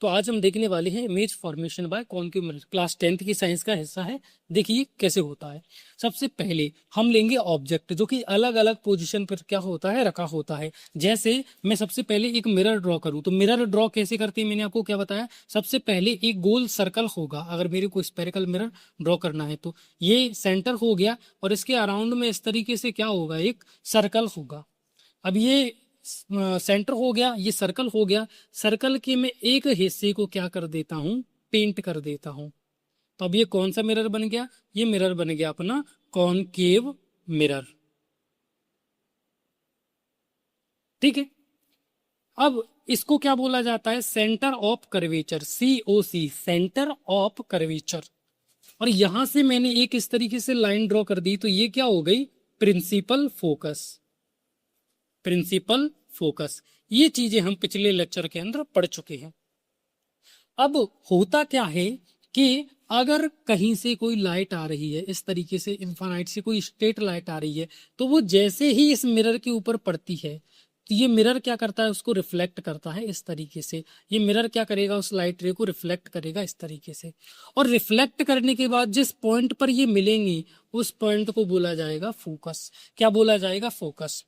तो आज हम देखने वाले हैं image formation by concave mirror. Class 10th की साइंस का हिस्सा है। देखिए कैसे होता है। सबसे पहले हम लेंगे ऑब्जेक्ट जो कि अलग अलग पोजीशन पर क्या होता है, रखा होता है। जैसे मैं सबसे पहले एक मिरर ड्रॉ करूं तो मिरर ड्रॉ कैसे करते हैं मैंने आपको क्या बताया। सबसे पहले एक गोल सर्कल होगा। अगर मेरे को स्फेरिकल मिरर ड्रॉ करना है तो ये सेंटर हो गया और इसके अराउंड में इस तरीके से क्या होगा, एक सर्कल होगा। अब ये सेंटर हो गया, ये सर्कल हो गया। सर्कल के मैं एक हिस्से को क्या कर देता हूं, पेंट कर देता हूं। तो अब ये कौन सा मिरर बन गया, ये मिरर बन गया अपना कॉनकेव मिरर। ठीक है। अब इसको क्या बोला जाता है, centre of curvature, COC, centre of curvature. और यहां से मैंने एक इस तरीके से लाइन ड्रॉ कर दी तो ये क्या हो गई, प्रिंसिपल फोकस। प्रिंसिपल फोकस, ये चीजें हम पिछले लेक्चर के अंदर पढ़ चुके हैं। अब होता क्या है कि अगर कहीं से कोई लाइट आ रही है, इस तरीके से इंफानाइट से कोई स्ट्रेट लाइट आ रही है, तो वो जैसे ही इस मिरर के ऊपर पड़ती है तो ये मिरर क्या करता है, उसको रिफ्लेक्ट करता है इस तरीके से। ये मिरर क्या करेगा, उस लाइट रे को रिफ्लेक्ट करेगा इस तरीके से। और रिफ्लेक्ट करने के बाद जिस पॉइंट पर ये मिलेंगी उस पॉइंट को बोला जाएगा फोकस। क्या बोला जाएगा, फोकस।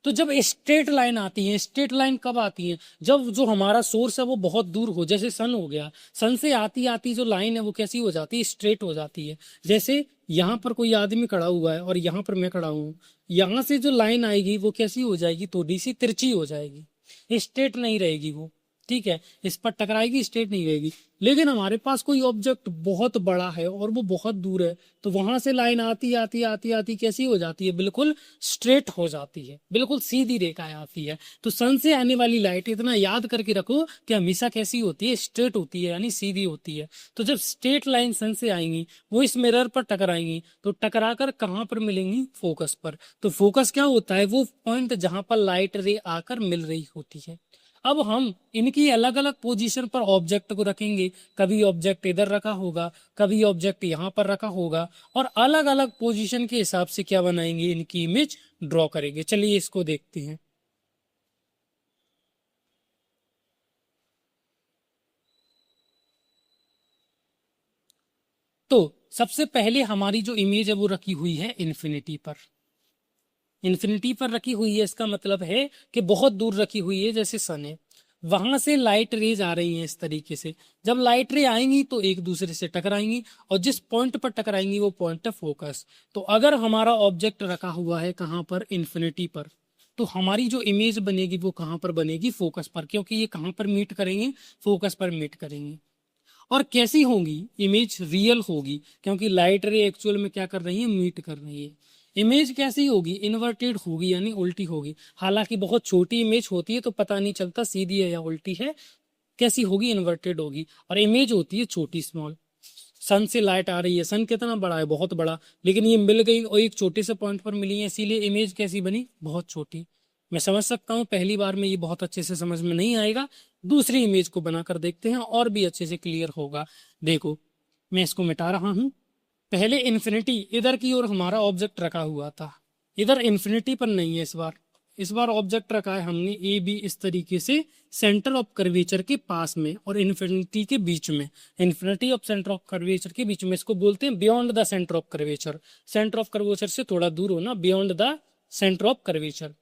तो जब स्ट्रेट लाइन आती है, स्ट्रेट लाइन कब आती है, जब जो हमारा सोर्स है वो बहुत दूर हो। जैसे सन हो गया, सन से आती आती जो लाइन है वो कैसी हो जाती है, स्ट्रेट हो जाती है। जैसे यहाँ पर कोई आदमी खड़ा हुआ है और यहाँ पर मैं खड़ा हूँ, यहाँ से जो लाइन आएगी वो कैसी हो जाएगी, थोड़ी सी तिरछी हो जाएगी, स्ट्रेट नहीं रहेगी वो। ठीक है, इस पर टकराएगी, स्ट्रेट नहीं रहेगी। लेकिन हमारे पास कोई ऑब्जेक्ट बहुत बड़ा है और वो बहुत दूर है, तो वहां से लाइन आती आती आती आती कैसी हो जाती है, बिल्कुल स्ट्रेट हो जाती है, बिल्कुल सीधी रेखा आती है। तो सन से आने वाली लाइट इतना याद करके रखो कि हमेशा कैसी होती है, स्ट्रेट होती है, यानी सीधी होती है। तो जब स्ट्रेट लाइन सन से आएंगी वो इस मिरर पर टकराएंगी, तो टकरा कर कहाँ पर मिलेंगी, फोकस पर। तो फोकस क्या होता है, वो पॉइंट जहां पर लाइट रे आकर मिल रही होती है। अब हम इनकी अलग अलग पोजीशन पर ऑब्जेक्ट को रखेंगे। कभी ऑब्जेक्ट इधर रखा होगा, कभी ऑब्जेक्ट यहाँ पर रखा होगा, और अलग अलग पोजीशन के हिसाब से क्या बनाएंगे, इनकी इमेज ड्रॉ करेंगे। चलिए इसको देखते हैं। तो सबसे पहले हमारी जो इमेज है वो रखी हुई है इन्फिनिटी पर। इन्फिनिटी पर रखी हुई है, इसका मतलब है कि बहुत दूर रखी हुई है। जैसे सन है, वहां से लाइट रेज आ रही हैं इस तरीके से। जब लाइट रे आएंगी तो एक दूसरे से टकराएंगी और जिस पॉइंट पर टकराएंगी वो पॉइंट है फोकस। तो अगर हमारा ऑब्जेक्ट रखा हुआ है कहाँ पर, इन्फिनिटी पर, तो हमारी जो इमेज बनेगी वो कहाँ पर बनेगी, फोकस पर। क्योंकि ये कहाँ पर मीट करेंगे, फोकस पर मीट करेंगे। और कैसी होगी इमेज, रियल होगी, क्योंकि लाइट रे एक्चुअल में क्या कर रही है, मीट कर रही है। इमेज कैसी होगी, इन्वर्टेड होगी, यानी उल्टी होगी। हालांकि बहुत छोटी इमेज होती है तो पता नहीं चलता सीधी है या उल्टी है। कैसी होगी, इन्वर्टेड होगी। और इमेज होती है छोटी, स्मॉल। सन से लाइट आ रही है, सन कितना बड़ा है, बहुत बड़ा, लेकिन ये मिल गई और एक छोटे से पॉइंट पर मिली है, इसीलिए इमेज कैसी बनी, बहुत छोटी। मैं समझ सकता हूँ पहली बार में ये बहुत अच्छे से समझ में नहीं आएगा, दूसरी इमेज को बनाकर देखते हैं और भी अच्छे से क्लियर होगा। देखो मैं इसको मिटा रहा हूं। पहले इन्फिनिटी इधर की ओर हमारा ऑब्जेक्ट रखा हुआ था, इधर इन्फिनिटी पर नहीं है। इस बार ऑब्जेक्ट रखा है हमने ए बी इस तरीके से, सेंटर ऑफ कर्वेचर के पास में और इन्फिनिटी के बीच में। Infinity of centre of curvature के बीच में, इसको बोलते हैं beyond the centre of curvature. Centre of curvature से थोड़ा दूर होना, beyond the centre of curvature.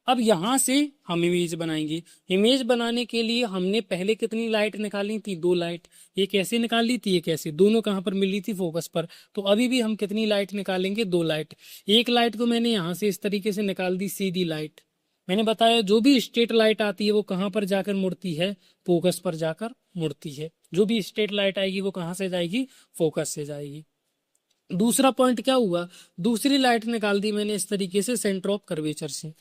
अब यहां से हम इमेज बनाएंगे। इमेज बनाने के लिए हमने पहले कितनी लाइट निकाली थी, 2 लाइट। ये कैसे निकाली थी, ये कैसे, दोनों कहां पर मिली थी, फोकस पर। तो अभी भी हम कितनी लाइट निकालेंगे, 2 लाइट। एक लाइट को मैंने यहां से इस तरीके से निकाल दी, सीधी लाइट। मैंने बताया जो भी स्ट्रेट लाइट आती है वो कहां पर जाकर मुड़ती है, फोकस पर जाकर मुड़ती है। जो भी स्ट्रेट लाइट आएगी वो कहां से जाएगी, फोकस से जाएगी। दूसरा पॉइंट क्या हुआ, दूसरी लाइट निकाल दी मैंने इस तरीके से सेंटर ऑफ कर्वेचर से।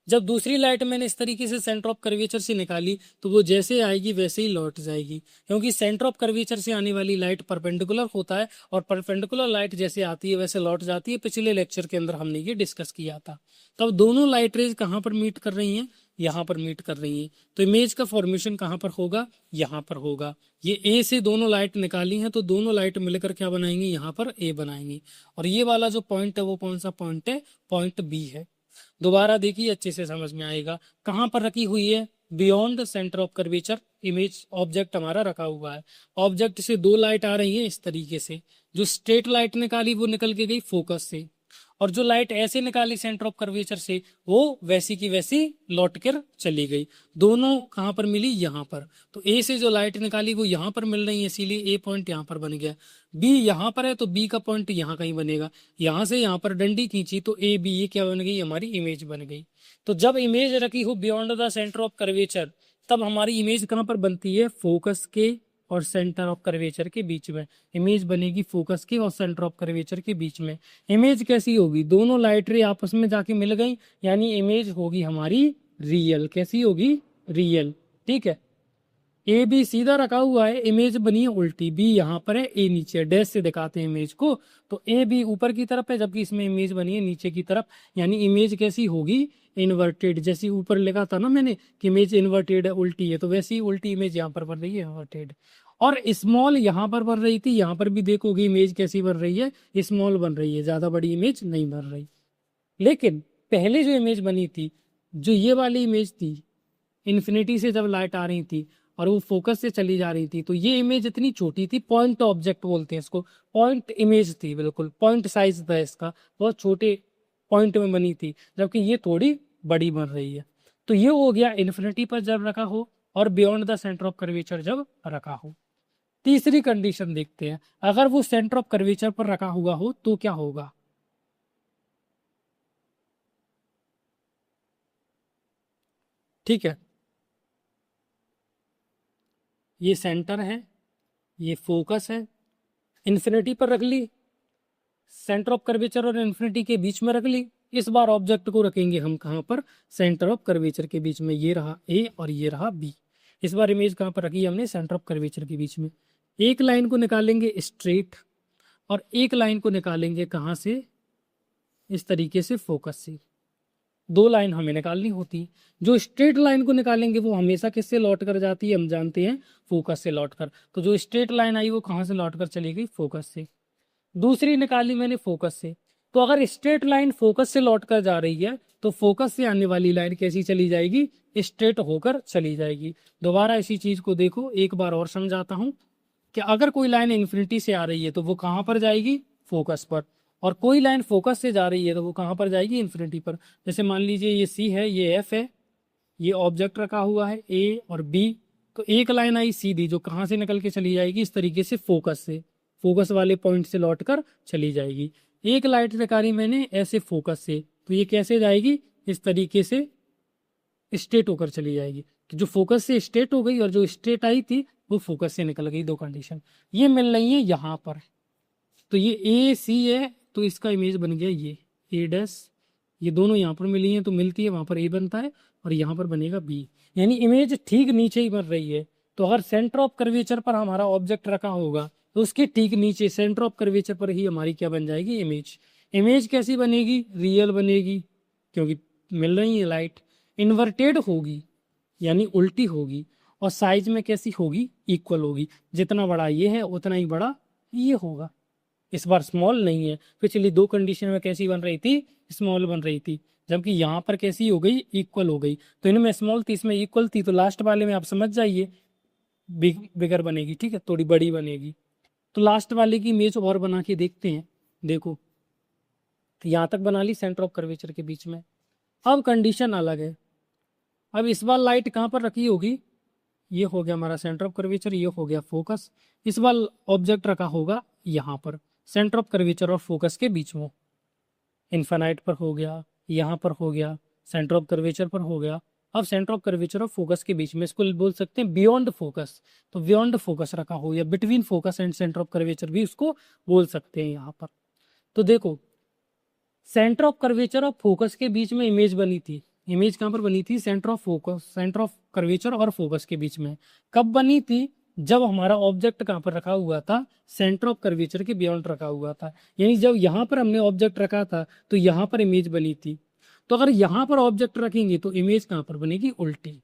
जब दूसरी लाइट मैंने इस तरीके से सेंटर ऑफ कर्वेचर से निकाली तो वो जैसे आएगी वैसे ही लौट जाएगी, क्योंकि सेंटर ऑफ कर्वेचर से आने वाली लाइट परपेंडिकुलर होता है और परपेंडिकुलर लाइट जैसे आती है वैसे लौट जाती है। पिछले लेक्चर के अंदर हमने ये डिस्कस किया था। तो अब दोनों लाइट रेज कहाँ पर मीट कर रही हैं, यहाँ पर मीट कर रही हैं। तो इमेज का फॉर्मेशन कहाँ पर होगा, यहाँ पर होगा। ये ए से दोनों लाइट निकाली हैं तो दोनों लाइट मिलकर क्या बनाएंगी, यहाँ पर ए बनाएंगी। और ये वाला जो पॉइंट है वो कौन सा पॉइंट है, पॉइंट बी है। दोबारा देखिए अच्छे से समझ में आएगा। कहां पर रखी हुई है, beyond the centre of curvature image object हमारा रखा हुआ है। ऑब्जेक्ट से दो लाइट आ रही है इस तरीके से, जो स्ट्रेट लाइट निकाली वो निकल के गई फोकस से, और जो लाइट ऐसे निकाली सेंटर ऑफ कर्वेचर से वो वैसी की वैसी लौट कर चली गई। दोनों कहाँ पर मिली? यहाँ पर। तो ए से जो लाइट निकाली वो यहाँ पर मिल रही है, इसीलिए ए पॉइंट यहाँ पर बन गया। बी यहाँ पर है तो बी का पॉइंट यहाँ कहीं बनेगा। यहाँ से यहाँ पर डंडी खींची तो ए बी, ये क्या बन गई? हमारी इमेज बन गई। तो जब इमेज रखी हो beyond the centre of curvature, तब हमारी इमेज कहाँ पर बनती है? फोकस के और सेंटर ऑफ कर्वेचर के बीच में इमेज बनेगी। फोकस के और सेंटर ऑफ कर्वेचर के बीच में इमेज कैसी होगी? दोनों लाइट रे आपस में जाके मिल गई, यानी इमेज होगी हमारी रियल। कैसी होगी? रियल। ठीक है। ए बी सीधा रखा हुआ है, इमेज बनी है उल्टी। बी यहाँ पर है, ए नीचे है। डैश से दिखाते हैं इमेज को, तो ए बी ऊपर की तरफ है जबकि इसमें इमेज बनी है नीचे की तरफ, यानी इमेज कैसी होगी? इन्वर्टेड। जैसे ऊपर लिखा था ना मैंने कि इमेज इन्वर्टेड है, उल्टी है, तो वैसी उल्टी इमेज यहाँ पर बन रही है, इन्वर्टेड। और स्मॉल यहाँ पर बन रही थी, यहाँ पर भी देखोगे इमेज कैसी बन रही है? स्मॉल बन रही है, ज्यादा बड़ी इमेज नहीं बन रही। लेकिन पहले जो इमेज बनी थी, जो ये वाली इमेज थी, इन्फिनिटी से जब लाइट आ रही थी और वो फोकस से चली जा रही थी, तो ये इमेज इतनी छोटी थी, पॉइंट ऑब्जेक्ट बोलते हैं इसको, पॉइंट इमेज थी, बिल्कुल पॉइंट साइज था इसका, बहुत छोटे पॉइंट में बनी थी, जबकि ये थोड़ी बड़ी बन रही है। तो ये हो गया इन्फिनिटी पर जब रखा हो और beyond the centre of curvature जब रखा हो। तीसरी कंडीशन देखते हैं, अगर वो सेंटर ऑफ कर्वेचर पर रखा हुआ हो तो क्या होगा? ठीक है, ये सेंटर है, ये फोकस है, इन्फिनिटी पर रख ली, सेंटर ऑफ कर्वेचर और इन्फिनिटी के बीच में रख ली। इस बार ऑब्जेक्ट को रखेंगे हम कहाँ पर? सेंटर ऑफ कर्वेचर के बीच में। ये रहा ए और ये रहा बी। इस बार इमेज कहाँ पर रखी हमने? सेंटर ऑफ कर्वेचर के बीच में। एक लाइन को निकालेंगे स्ट्रेट और एक लाइन को निकालेंगे कहाँ से? इस तरीके से फोकस से। दो लाइन हमें निकालनी होती। जो स्ट्रेट लाइन को निकालेंगे वो हमेशा किससे लौट कर जाती है? हम जानते हैं फोकस से लौट कर। तो जो स्ट्रेट लाइन आई वो कहाँ से लौट कर चली गई? फोकस से। दूसरी निकाली मैंने फोकस से। तो अगर स्ट्रेट लाइन फोकस से लौट कर जा रही है तो फोकस से आने वाली लाइन कैसी चली जाएगी? स्ट्रेट होकर चली जाएगी। दोबारा इसी चीज को देखो, एक बार और समझाता हूं कि अगर कोई लाइन इन्फिनिटी से आ रही है तो वो कहाँ पर जाएगी? फोकस पर। और कोई लाइन फोकस से जा रही है तो वो कहाँ पर जाएगी? इन्फिनिटी पर। जैसे मान लीजिए ये सी है, ये एफ है, ये ऑब्जेक्ट रखा हुआ है ए और बी, तो एक लाइन आई सीधी जो कहाँ से निकल के चली जाएगी? इस तरीके से फोकस से, फोकस वाले पॉइंट से लौटकर चली जाएगी। एक लाइट निकाली मैंने ऐसे फोकस से, तो ये कैसे जाएगी? इस तरीके से स्ट्रेट होकर चली जाएगी। कि जो फोकस से स्ट्रेट हो गई और जो स्ट्रेट आई थी वो फोकस से निकल गई। दो कंडीशन ये मिल रही है यहाँ पर। तो ये ए सी है तो इसका इमेज बन गया ये ए डैश, ये दोनों यहाँ पर मिली हैं तो मिलती है, वहां पर ए बनता है और यहाँ पर बनेगा बी, यानी इमेज ठीक नीचे ही बन रही है। तो अगर सेंटर ऑफ कर्वेचर पर हमारा ऑब्जेक्ट रखा होगा तो उसके ठीक नीचे सेंटर ऑफ कर्वेचर पर ही हमारी क्या बन जाएगी? इमेज। इमेज कैसी बनेगी? रियल बनेगी, क्योंकि मिल रही है लाइट। इन्वर्टेड होगी यानी उल्टी होगी, और साइज में कैसी होगी? इक्वल होगी। जितना बड़ा ये है उतना ही बड़ा ये होगा। इस बार स्मॉल नहीं है। पिछली दो कंडीशन में कैसी बन रही थी? स्मॉल बन रही थी, जबकि यहाँ पर कैसी हो गई? इक्वल हो गई। तो इनमें स्मॉल थी, इसमें इक्वल थी, तो लास्ट वाले में आप समझ जाइए बिगर बनेगी। ठीक है, थोड़ी बड़ी बनेगी। तो लास्ट वाले की इमेज और बना के देखते हैं। देखो, तो यहाँ तक बना ली सेंटर ऑफ कर्वेचर के बीच में। अब कंडीशन अलग है। अब इस बार लाइट कहाँ पर रखी होगी? ये हो गया हमारा सेंटर ऑफ कर्वेचर, ये हो गया फोकस। इस बार ऑब्जेक्ट रखा होगा यहाँ पर, सेंटर ऑफ कर्वेचर और फोकस के बीच में। इन्फानाइट पर हो गया, यहाँ पर हो गया, सेंटर ऑफ कर्वेचर पर हो गया। अब सेंटर ऑफ कर्वेचर और फोकस के बीच में, इसको बोल सकते हैं बियॉन्ड फोकस। तो बियॉन्ड फोकस रखा हो या between focus and centre of curvature भी उसको बोल सकते हैं यहाँ पर। तो देखो, सेंटर ऑफ कर्वेचर और फोकस के बीच में इमेज बनी थी। इमेज कहाँ पर बनी थी? Centre of focus, centre of curvature और फोकस के बीच में। कब बनी थी? जब हमारा ऑब्जेक्ट कहाँ पर रखा हुआ था? सेंटर ऑफ कर्वेचर के बियॉन्ड रखा हुआ था। यानी जब यहाँ पर हमने ऑब्जेक्ट रखा था तो यहाँ पर इमेज बनी थी। तो अगर यहाँ पर ऑब्जेक्ट रखेंगे तो इमेज कहाँ पर बनेगी? उल्टी।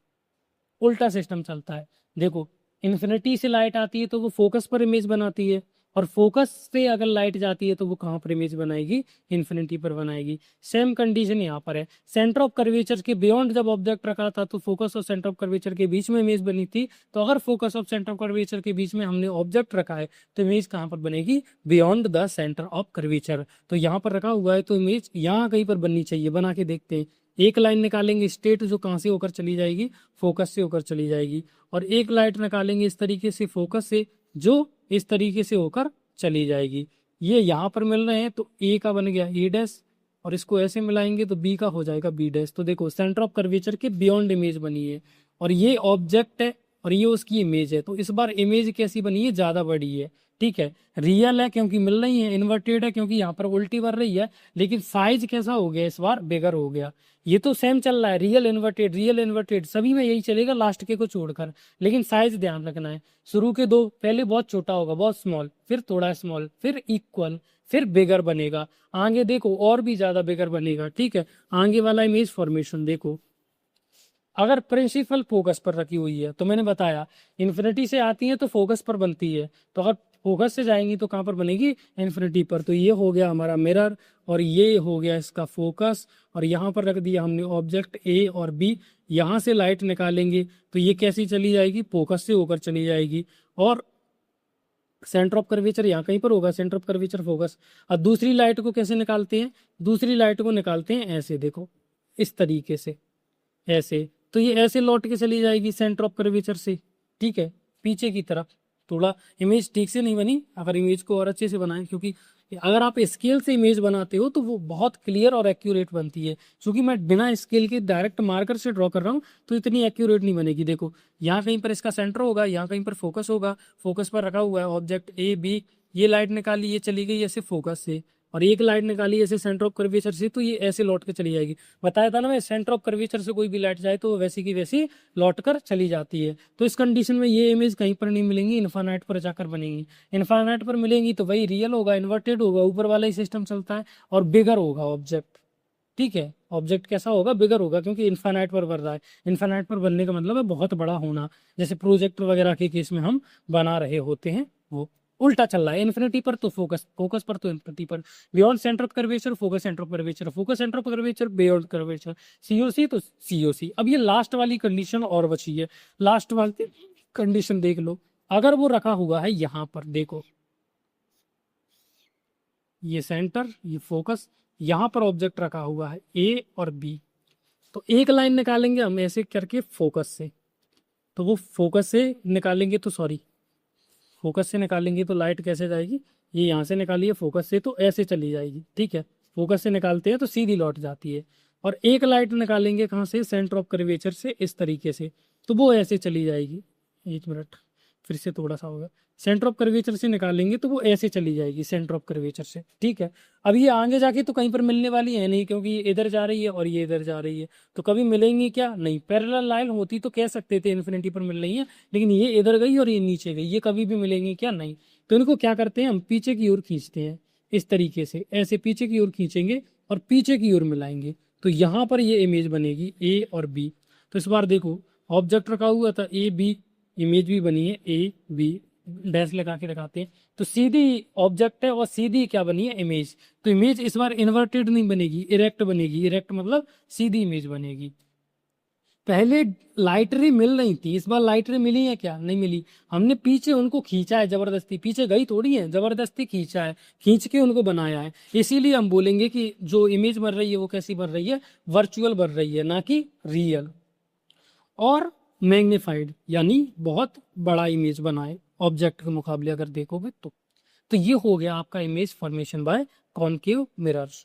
उल्टा सिस्टम चलता है। देखो, इन्फिनिटी से लाइट आती है तो वो फोकस पर इमेज बनाती है, और फोकस से अगर लाइट जाती है तो वो कहाँ पर इमेज बनाएगी, इन्फिनिटी पर बनाएगी। सेम कंडीशन यहाँ पर है। सेंटर ऑफ कर्वेचर के बियॉन्ड जब ऑब्जेक्ट रखा था तो फोकस और सेंटर ऑफ कर्वेचर के बीच में इमेज बनी थी। तो अगर फोकस और सेंटर ऑफ कर्वेचर के बीच में हमने ऑब्जेक्ट रखा है तो इमेज कहाँ पर बनेगी, beyond the centre of curvature. तो यहाँ पर रखा हुआ है तो इमेज यहाँ कहीं पर बननी चाहिए, बना के देखते हैं। एक लाइन निकालेंगे स्ट्रेट जो कहाँ से होकर चली जाएगी, फोकस से होकर चली जाएगी, और एक लाइन निकालेंगे इस तरीके से फोकस से जो इस तरीके से होकर चली जाएगी। ये यहाँ पर मिल रहे हैं तो ए का बन गया ए डैश, और इसको ऐसे मिलाएंगे तो बी का हो जाएगा बी डैश। तो देखो सेंटर ऑफ कर्वेचर के बियॉन्ड इमेज बनी है, और ये ऑब्जेक्ट है और ये उसकी इमेज है। तो इस बार इमेज कैसी बनी है, ज्यादा बड़ी है, ठीक है। रियल है क्योंकि मिल रही है, इन्वर्टेड है क्योंकि यहाँ पर उल्टी बढ़ रही है, लेकिन साइज कैसा हो गया, इस बार बिगर हो गया। ये तो सेम चल रहा है, रियल इन्वर्टेड सभी में यही चलेगा लास्ट के को छोड़कर, लेकिन साइज ध्यान रखना है। शुरू के दो पहले बहुत छोटा होगा, बहुत स्मॉल, फिर थोड़ा स्मॉल, फिर इक्वल, फिर बिगर बनेगा। आगे देखो और भी ज्यादा बिगर बनेगा, ठीक है। आगे वाला इमेज फॉर्मेशन देखो, अगर प्रिंसिपल फोकस पर रखी हुई है तो मैंने बताया इन्फिनिटी से आती है तो फोकस पर बनती है, तो अगर फोकस से जाएंगी तो कहाँ पर बनेगी, इन्फिनिटी पर। तो ये हो गया हमारा मिरर, और ये हो गया इसका फोकस, और यहाँ पर रख दिया हमने ऑब्जेक्ट ए और बी। यहाँ से लाइट निकालेंगे तो ये कैसी चली जाएगी, फोकस से होकर चली जाएगी, और सेंटर ऑफ कर्वेचर यहाँ कहीं पर होगा, सेंटर ऑफ कर्वेचर फोकस। और दूसरी लाइट को कैसे निकालते हैं, दूसरी लाइट को निकालते हैं ऐसे, देखो इस तरीके से, ऐसे। तो ये ऐसे लौट के चली जाएगी सेंटर ऑफ कर्वेचर से, ठीक है, पीछे की तरफ। थोड़ा इमेज ठीक से नहीं बनी, अगर इमेज को और अच्छे से बनाएं, क्योंकि अगर आप स्केल से इमेज बनाते हो तो वो बहुत क्लियर और एक्यूरेट बनती है। क्योंकि मैं बिना स्केल के डायरेक्ट मार्कर से ड्रॉ कर रहा हूँ तो इतनी एक्यूरेट नहीं बनेगी। देखो यहाँ कहीं पर इसका सेंटर होगा, यहाँ कहीं पर फोकस होगा, फोकस पर रखा हुआ है ऑब्जेक्ट ए बी। ये लाइट निकाली, ये चली गई ऐसे फोकस से, और एक लाइट निकाली ऐसे सेंटर ऑफ कर्वेचर से, तो ये ऐसे लौट के चली जाएगी। बताया था ना मैं, सेंटर ऑफ कर्वेचर से कोई भी लाइट जाए तो वैसी की वैसी लौट कर चली जाती है। तो इस कंडीशन में ये इमेज कहीं पर नहीं मिलेंगी, इन्फानाइट पर जाकर बनेंगी। इन्फानाइट पर मिलेंगी तो वही रियल होगा, इन्वर्टेड होगा, ऊपर वाला ही सिस्टम चलता है, और बिगर होगा ऑब्जेक्ट, ठीक है। ऑब्जेक्ट कैसा होगा, बिगर होगा, क्योंकि इन्फानाइट पर बन रहा है। इन्फानाइट पर बनने का मतलब है बहुत बड़ा होना, जैसे प्रोजेक्ट वगैरह के केस में हम बना रहे होते हैं, वो उल्टा चल रहा है। इन्फिनिटी पर तो फोकस, फोकस पर तो इन्फिनिटी पर। Beyond centre of curvature, focus centre of curvature, focus centre of curvature, beyond curvature. COC तो सीओसी। अब ये लास्ट वाली कंडीशन और बची है, लास्ट वाली कंडीशन देख लो। अगर वो रखा हुआ है यहाँ पर, देखो ये सेंटर, ये फोकस, यहाँ पर ऑब्जेक्ट रखा हुआ है ए और बी, तो एक लाइन निकालेंगे हम ऐसे करके फोकस से, तो वो फोकस से निकालेंगे तो सॉरी, फोकस से निकालेंगे तो लाइट कैसे जाएगी, ये यहाँ से निकालिए फोकस से तो ऐसे चली जाएगी, ठीक है। फोकस से निकालते हैं तो सीधी लौट जाती है। और एक लाइट निकालेंगे कहाँ से, सेंटर ऑफ कर्वेचर से, इस तरीके से, तो वो ऐसे चली जाएगी। एक मिनट, फिर से थोड़ा सा होगा। सेंटर ऑफ कर्वेचर से निकालेंगे तो वो ऐसे चली जाएगी सेंटर ऑफ कर्वेचर से, ठीक है। अब ये आगे जाके तो कहीं पर मिलने वाली है नहीं, क्योंकि ये इधर जा रही है और ये इधर जा रही है, तो कभी मिलेंगी क्या, नहीं। पैरेलल लाइन होती तो कह सकते थे इन्फिनिटी पर मिल रही है, लेकिन ये इधर गई और ये नीचे गई, ये कभी भी मिलेंगी क्या, नहीं। तो इनको क्या करते हैं हम, पीछे की ओर खींचते हैं इस तरीके से, ऐसे पीछे की ओर खींचेंगे और पीछे की ओर मिलाएंगे, तो यहाँ पर ये इमेज बनेगी ए और बी। तो इस बार देखो ऑब्जेक्ट रखा हुआ था ए बी, इमेज भी बनी है ए बी, डैश लगा के लगाते हैं, तो सीधी ऑब्जेक्ट है और सीधी क्या बनी है, इमेज। तो इमेज इस बार इन्वर्टेड नहीं बनेगी, इरेक्ट बनेगी। इरेक्ट मतलब सीधी इमेज बनेगी। पहले लाइट रे मिल रही थी, इस बार लाइट रे मिली है क्या, नहीं मिली। हमने पीछे उनको खींचा है जबरदस्ती, पीछे गई थोड़ी है, जबरदस्ती खींचा है, खींच के उनको बनाया है। इसीलिए हम बोलेंगे कि जो इमेज बन रही है वो कैसी बन रही है, वर्चुअल बन रही है, ना कि रियल। और मैग्नीफाइड यानी बहुत बड़ा इमेज बनाए ऑब्जेक्ट के मुकाबले अगर देखोगे तो। तो ये हो गया आपका image formation by concave mirrors.